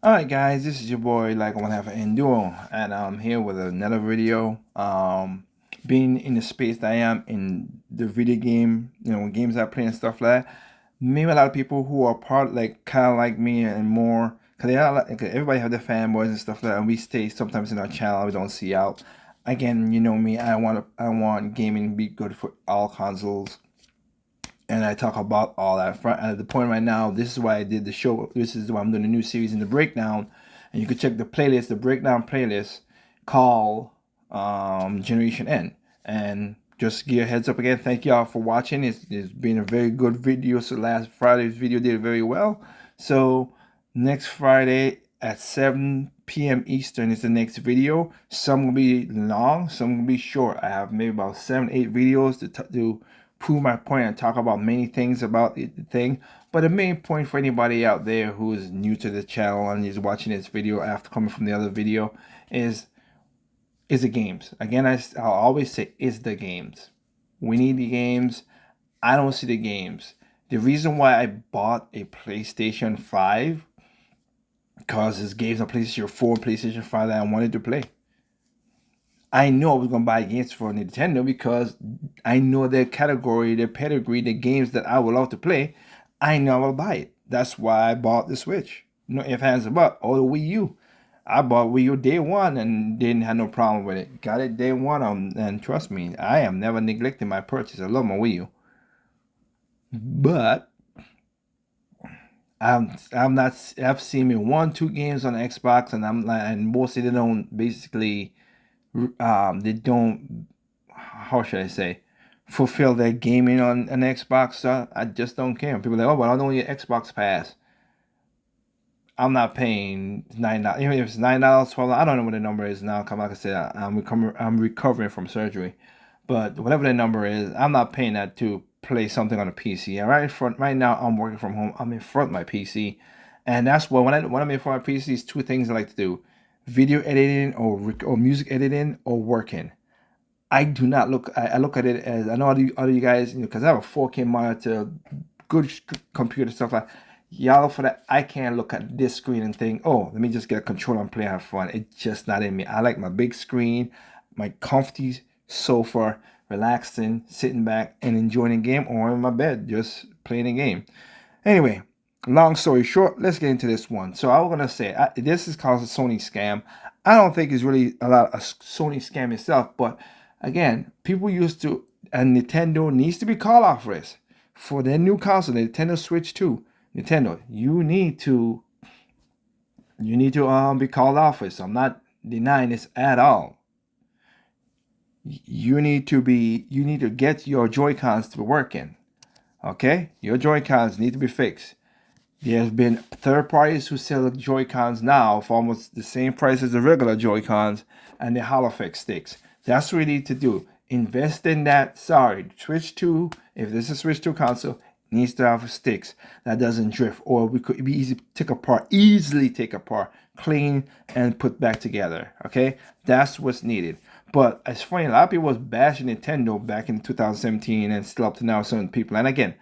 Alright guys, this is your boy like I wanna have an Enduro, and I'm here with another video. Being in the space that I am in the video game, games I play and stuff like that. Maybe a lot of people who are part like kinda like me and more, cause they are like, 'cause everybody have their fanboys and stuff like that, and we stay sometimes in our channel, we don't see out. Again, you know me, I want gaming to be good for all consoles, and I talk about all that. At the point right now, this is why I did the show. This is why I'm doing a new series in the breakdown, and you can check the playlist, the breakdown playlist, called Generation N. And just give a heads up again. Thank y'all for watching. It's been a very good video. So last Friday's video did very well. So next Friday at 7 p.m. Eastern is the next video. Some will be long, some will be short. I have maybe about 7, 8 videos to prove my point and talk about many things about the thing. But the main point for anybody out there who is new to the channel and is watching this video after coming from the other video is the games. Again, I'll always say is the games. We need the games. I don't see the games. The reason why I bought a PlayStation 5, because there's games on PlayStation 4 and PlayStation 5 that I wanted to play. I know I was gonna buy games for Nintendo because I know their category, their pedigree, the games that I would love to play. I know I will buy it. That's why I bought the Switch. No ifs, ands, or buts. Or the Wii U. I bought Wii U day one and didn't have no problem with it. Got it day one, and trust me, I am never neglecting my purchase. I love my Wii U, but I'm not. I've seen me 1, 2 games on Xbox, and I'm like, and mostly they don't basically they don't, how should I say, fulfill their gaming on an Xbox. So I just don't care. People are like, oh, but I don't need Xbox Pass. I'm not paying $9. Even if it's $9, $12, I don't know what the number is now. Come, like I said, I'm recovering from surgery, but whatever the number is, I'm not paying that to play something on a PC. And right in front, right now, I'm working from home. I'm in front of my PC, and that's what when I'm in front of my PC, is two things I like to do: video editing or music editing or working. I do not look. I look at it as, I know other you guys, because I have a 4K monitor, good computer stuff like. Y'all for that. I can't look at this screen and think, oh, let me just get a controller and play, have fun. It's just not in me. I like my big screen, my comfy sofa, relaxing, sitting back and enjoying a game, or in my bed just playing a game. Anyway, long story short, let's get into this one. So I was gonna say this is called a Sony scam. I don't think it's really a lot of a Sony scam itself, but again, people used to, and Nintendo needs to be called out for this for their new console, the Nintendo Switch 2. Nintendo, you need to be called out for this. I'm not denying this at all. You need to get your Joy-Cons to be working. Okay? Your Joy-Cons need to be fixed. There's been third parties who sell Joy-Cons now for almost the same price as the regular Joy-Cons and the HoloFlex sticks. That's what you need to do. Invest in that. Sorry, Switch 2, if this is a Switch 2 console, needs to have sticks that doesn't drift, or we could be easily take apart, clean, and put back together. Okay? That's what's needed. But it's funny, a lot of people was bashing Nintendo back in 2017 and still up to now, certain people. And again,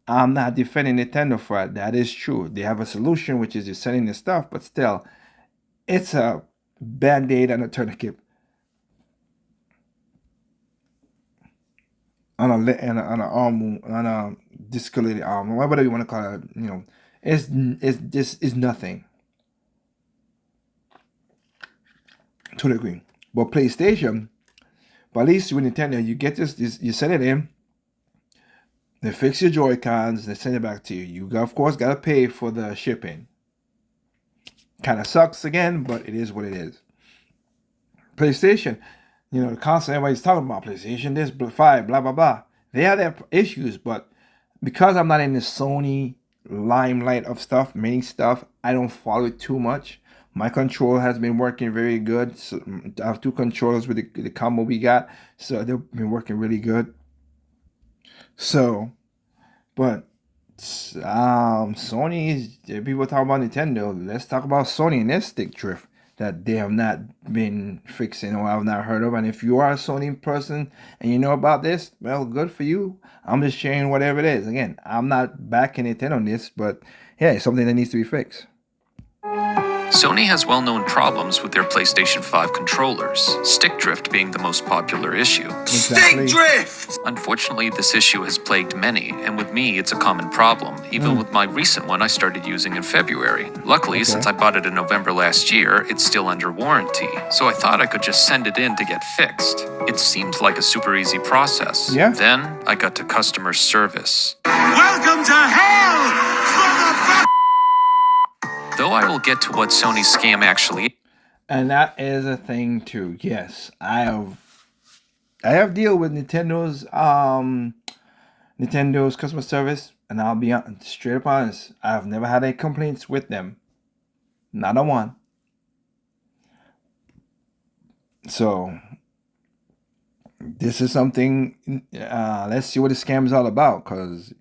I'm not defending Nintendo for it. That is true. They have a solution, which is just selling the stuff, but still, it's a band-aid and a tourniquet on a arm, on a discolored arm, whatever you want to call it. It's nothing to the degree. But PlayStation, but at least with Nintendo, you get this you send it in, they fix your Joy Cons, they send it back to you. You of course gotta pay for the shipping. Kind of sucks again, but it is what it is. PlayStation, the console everybody's talking about PlayStation this, 5, blah blah blah. They have their issues, but because I'm not in the Sony limelight of stuff, many stuff, I don't follow it too much. My controller has been working very good. So I have two controllers with the combo we got, so they've been working really good. So, but Sony is, people talk about Nintendo. Let's talk about Sony and their stick drift that they have not been fixing or I've not heard of. And if you are a Sony person and you know about this, well, good for you. I'm just sharing whatever it is. Again, I'm not backing Nintendo on this, but yeah, it's something that needs to be fixed. Sony has well-known problems with their PlayStation 5 controllers, stick drift being the most popular issue. Exactly. Stick drift! Unfortunately, this issue has plagued many, and with me, it's a common problem. Even with my recent one I started using in February. Luckily, since I bought it in November last year, it's still under warranty, so I thought I could just send it in to get fixed. It seemed like a super easy process. Yeah. Then, I got to customer service. Welcome to hell, motherfucker! Though I will get to what Sony's scam actually is. And that is a thing too. Yes, I have deal with Nintendo's customer service, and I'll be straight up honest. I've never had any complaints with them. Not a one. So this is something. Let's see what the scam is all about, because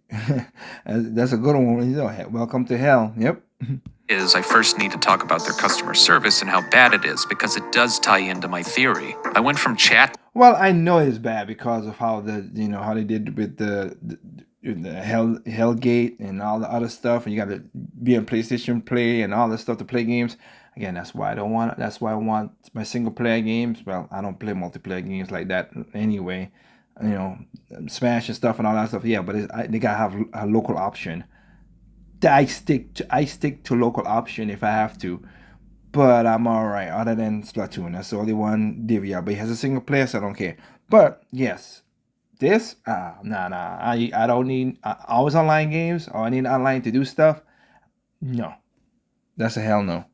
that's a good one. You know, welcome to hell. Yep. I first need to talk about their customer service and how bad it is, because it does tie into my theory. I went from chat. Well, I know it's bad because of how how they did with the Hellgate and all the other stuff, and you got to be on PlayStation Play and all the stuff to play games. Again, that's why I want my single player games. Well, I don't play multiplayer games like that anyway. Smash and stuff and all that stuff. Yeah, but they gotta have a local option. I stick to local option if I have to, but I'm alright. Other than Splatoon, that's the only one Divya, but he has a single player, so I don't care. But yes, this nah. I don't need always online games, or I need online to do stuff. No, that's a hell no.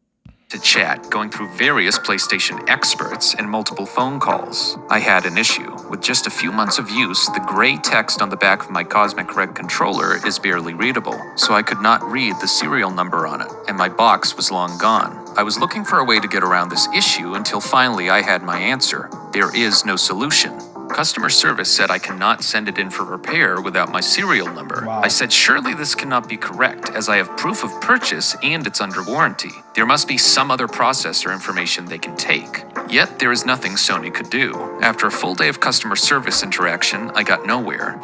To chat, going through various PlayStation experts and multiple phone calls. I had an issue. With just a few months of use, the gray text on the back of my Cosmic Red controller is barely readable, so I could not read the serial number on it, and my box was long gone. I was looking for a way to get around this issue until finally I had my answer. There is no solution. Customer service said I cannot send it in for repair without my serial number. Wow. I said surely this cannot be correct, as I have proof of purchase and it's under warranty. There must be some other process or information they can take. Yet there is nothing Sony could do. After a full day of customer service interaction, I got nowhere.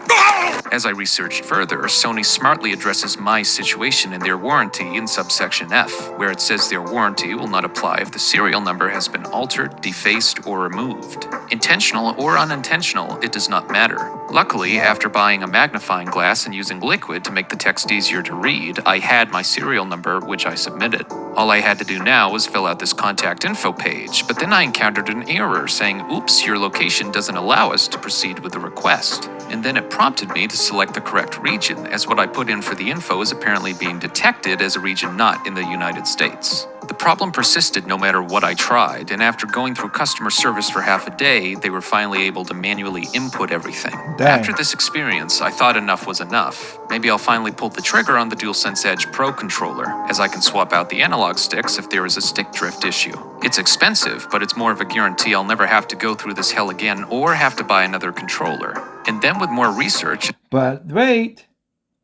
As I researched further, Sony smartly addresses my situation in their warranty in subsection F, where it says their warranty will not apply if the serial number has been altered, defaced, or removed. Intentional or unintentional, it does not matter. Luckily, after buying a magnifying glass and using liquid to make the text easier to read, I had my serial number, which I submitted. All I had to do now was fill out this contact info page, but then I encountered an error saying, "Oops, your location doesn't allow us to proceed with the request." And then it prompted me to select the correct region, as what I put in for the info is apparently being detected as a region not in the United States. The problem persisted no matter what I tried, and after going through customer service for half a day, they were finally able to manually input everything. Dang. After this experience, I thought enough was enough. Maybe I'll finally pull the trigger on the DualSense Edge Pro controller, as I can swap out the analog sticks if there is a stick drift issue. It's expensive, but it's more of a guarantee I'll never have to go through this hell again or have to buy another controller. And then with more research, But wait,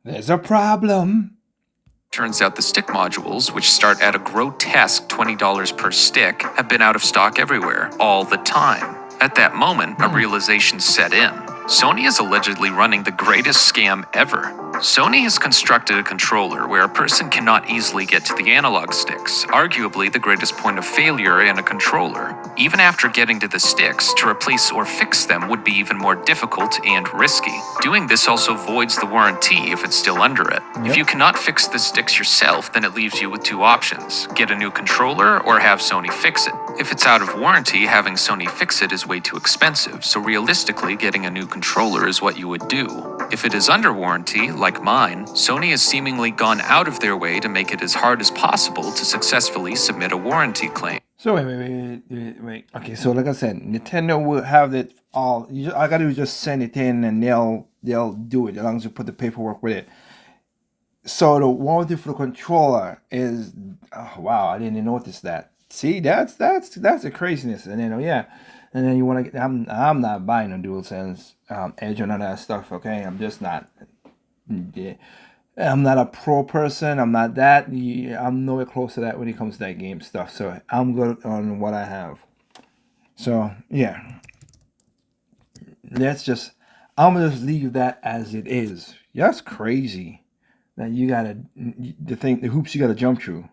there's a problem. turns out the stick modules, which start at a grotesque $20 per stick, have been out of stock everywhere, all the time. At that moment, a realization set in. Sony is allegedly running the greatest scam ever. Sony has constructed a controller where a person cannot easily get to the analog sticks, arguably the greatest point of failure in a controller. Even after getting to the sticks, to replace or fix them would be even more difficult and risky. Doing this also voids the warranty if it's still under it. If you cannot fix the sticks yourself, then it leaves you with two options: get a new controller or have Sony fix it. If it's out of warranty, having Sony fix it is way too expensive, so realistically getting a new controller is what you would do. If it is under warranty, like mine, Sony has seemingly gone out of their way to make it as hard as possible to successfully submit a warranty claim. So wait. Okay, so like I said, Nintendo will have it all. I gotta do is just send it in, and they'll do it as long as you put the paperwork with it. So the warranty for the controller is, oh, wow, I didn't notice that. See, that's the craziness. And then and then you want to get. I'm not buying a DualSense Edge or none of that stuff. Okay, I'm just not. Yeah. I'm not a pro person. I'm not that. I'm nowhere close to that when it comes to that game stuff. So I'm good on what I have. So yeah, I'm gonna just leave that as it is. That's crazy. That you gotta the hoops you gotta jump through.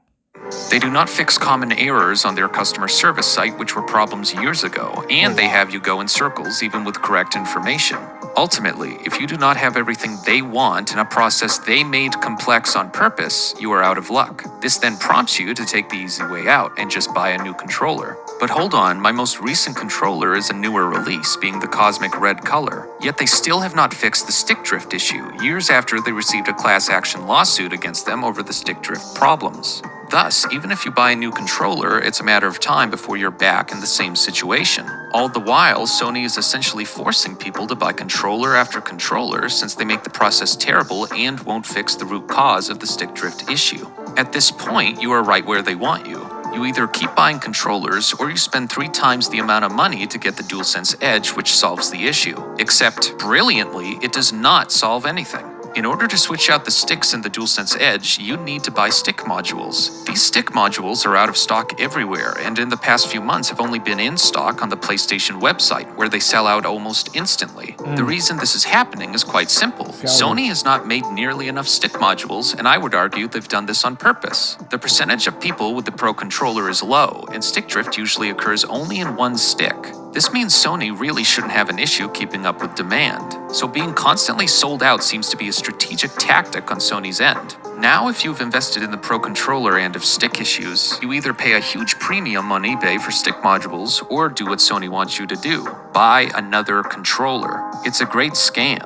They do not fix common errors on their customer service site, which were problems years ago, and they have you go in circles even with correct information. Ultimately, if you do not have everything they want in a process they made complex on purpose, you are out of luck. This then prompts you to take the easy way out and just buy a new controller. But hold on, my most recent controller is a newer release, being the cosmic red color. Yet they still have not fixed the stick drift issue, years after they received a class action lawsuit against them over the stick drift problems. Thus, even if you buy a new controller, it's a matter of time before you're back in the same situation. All the while, Sony is essentially forcing people to buy controller after controller since they make the process terrible and won't fix the root cause of the stick drift issue. At this point, you are right where they want you. You either keep buying controllers or you spend 3 times the amount of money to get the DualSense Edge, which solves the issue. Except, brilliantly, it does not solve anything. In order to switch out the sticks in the DualSense Edge, you need to buy stick modules. These stick modules are out of stock everywhere, and in the past few months have only been in stock on the PlayStation website, where they sell out almost instantly. The reason this is happening is quite simple. Sony has not made nearly enough stick modules, and I would argue they've done this on purpose. The percentage of people with the Pro controller is low, and stick drift usually occurs only in one stick. This means Sony really shouldn't have an issue keeping up with demand. So being constantly sold out seems to be a strategic tactic on Sony's end. Now, if you've invested in the Pro controller and have stick issues, you either pay a huge premium on eBay for stick modules or do what Sony wants you to do. Buy another controller. It's a great scam.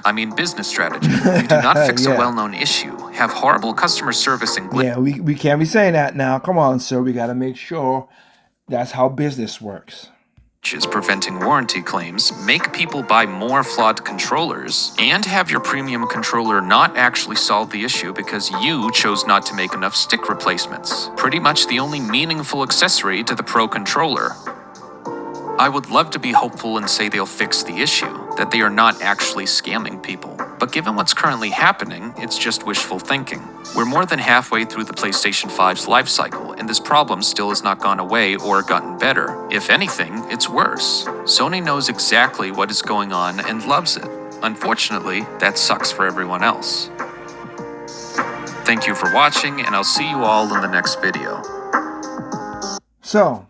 I mean, business strategy. You do not fix a well-known issue, have horrible customer service and Yeah, we can't be saying that now. Come on, sir. We got to make sure that's how business works. Is preventing warranty claims, make people buy more flawed controllers, and have your premium controller not actually solve the issue because you chose not to make enough stick replacements. Pretty much the only meaningful accessory to the Pro controller. I would love to be hopeful and say they'll fix the issue, that they are not actually scamming people. But given what's currently happening, it's just wishful thinking. We're more than halfway through the PlayStation 5's life cycle, and this problem still has not gone away or gotten better. If anything, it's worse. Sony knows exactly what is going on and loves it. Unfortunately, that sucks for everyone else. Thank you for watching, and I'll see you all in the next video. So,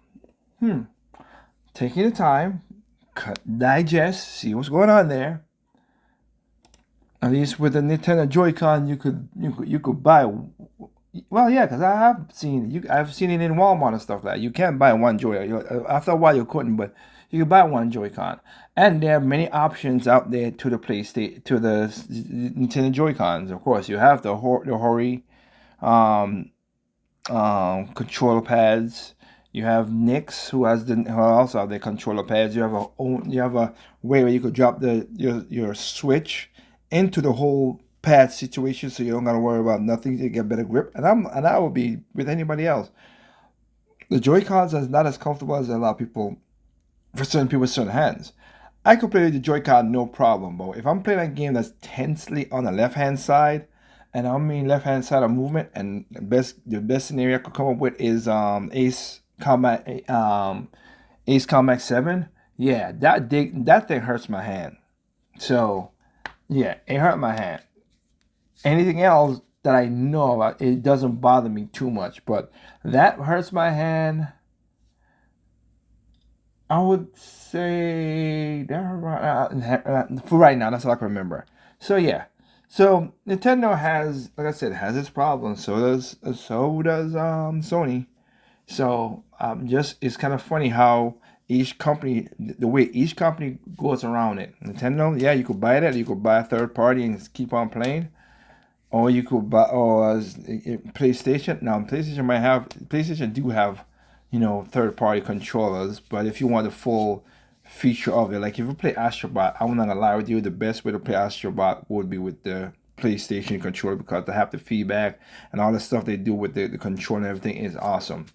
taking the time, digest, see what's going on there. At least with the Nintendo Joy-Con, you could buy. Well, yeah, because I have seen it. I've seen it in Walmart and stuff like that. You can't buy one Joy. After a while, you couldn't, but you could buy one Joy-Con. And there are many options out there to the PlayStation, to the Nintendo Joy-Cons. Of course, you have the Hori controller pads. You have Nyx, who also have the controller pads. You have a way where you could drop your Switch into the whole pad situation, so you don't gotta worry about nothing. You get better grip, and I will be with anybody else. The Joy-Cons is not as comfortable as a lot of people, for certain people with certain hands. I could play with the Joy-Con no problem, but if I'm playing a game that's tensely on the left hand side, and I mean left hand side of movement, and the best scenario I could come up with is Ace Combat 7. Yeah, that thing hurts my hand. So yeah, it hurt my hand. Anything else that I know about, it doesn't bother me too much, but that hurts my hand. I would say that for right now, that's all I can remember. So yeah, so Nintendo has, like I said, has its problems. So does Sony. So it's kind of funny how each company, the way each company goes around it. Nintendo, yeah, you could buy that. You could buy a third party and keep on playing, or you could buy, PlayStation. Now, PlayStation do have, third party controllers, but if you want the full feature of it, like if you play Astrobot, I'm not gonna lie with you, the best way to play Astrobot would be with the PlayStation controller, because they have the feedback and all the stuff they do with the controller and everything is awesome.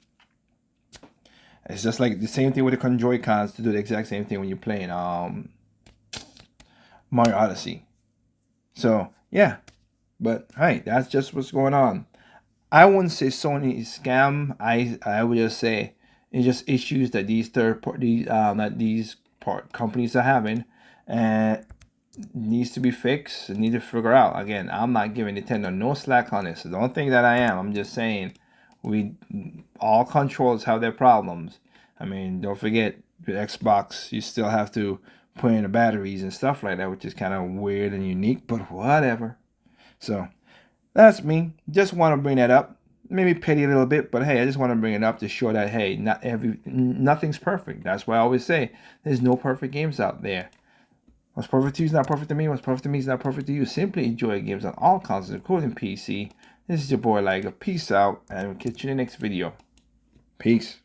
It's just like the same thing with the Joy-Cons, to do the exact same thing when you're playing Mario Odyssey. So yeah, but hey, that's just what's going on. I wouldn't say Sony is scam. I would just say it's just issues that these companies are having, and needs to be fixed and need to figure out. Again, I'm not giving Nintendo no slack on this, so don't think that I am. I'm just saying All controllers have their problems. I mean, don't forget with Xbox, you still have to put in the batteries and stuff like that, which is kind of weird and unique, but whatever. So that's me. Just want to bring that up. Maybe petty a little bit, but hey, I just want to bring it up to show that hey, nothing's perfect. That's why I always say there's no perfect games out there. What's perfect to you is not perfect to me. What's perfect to me is not perfect to you. Simply enjoy games on all consoles, including PC. This is your boy Liger. Peace out, and we'll catch you in the next video. Peace.